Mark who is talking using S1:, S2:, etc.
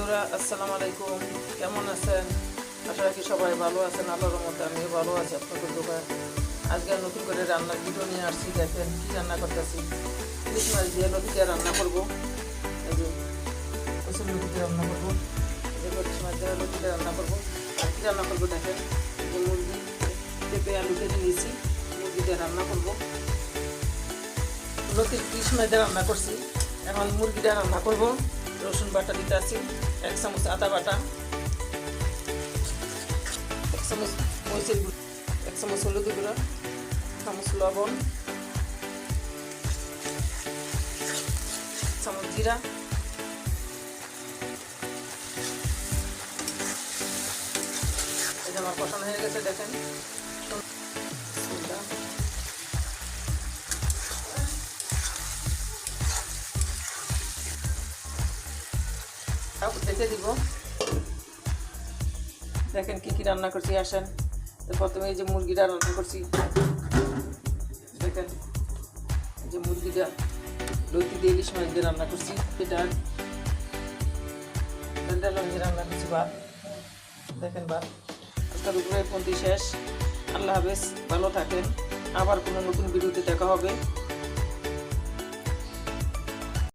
S1: বন্ধুরা আসসালামু আলাইকুম, কেমন আছেন? আশা রাখি সবাই ভালো আছেন। আল্লাহর রহমতে আমিও ভালো আছি। আপনাদের দোকান আজকে নতুন করে রান্নার ভিডিও নিয়ে আসছি। দেখেন কি রান্না করতেছি। ইলিশ মাছ দিয়ে লতি দিয়ে রান্না করবো। এই যে কচুর লতি দিয়ে রান্না করবো, এই যে ইলিশ মাছ দিয়ে লতি দিয়ে রান্না করবো। আর কি রান্না করবো দেখেন, এই যে মুরগি পেঁপে আলু কেটে নিয়েছি, মুরগি দিয়ে রান্না করবো। লতির ইলিশ মাছ দিয়ে রান্না করছি, এখন মুরগিটা রান্না করবো। রসুন বাটা দিতে আছি, 1 চামচ আদা বাটা, 1 চামচ মরিচের গুঁড়ো, 1 চামচ হলুদ গুঁড়ো, 1 চামচ লবণ, 1 চামচ জিরা, এই যে আমার কষানো হয়ে গেছে। দেখেন দেখে দিব। দেখেন কি কি রান্না করছি, আসেন। প্রথমে এই যে মুরগিটা রান্না করছি, দেখেন এই যে মুরগিটা লতি দিয়ে ইলিশ মাছ দিয়ে রান্না করছি। ডাল রান্না করছি, ভাত। দেখেন ভাত। আজকাল দুপুরের পন্থী শেষ। আল্লাহ হাফেজ, ভালো থাকেন। আবার কোনো নতুন ভিডিওতে দেখা হবে।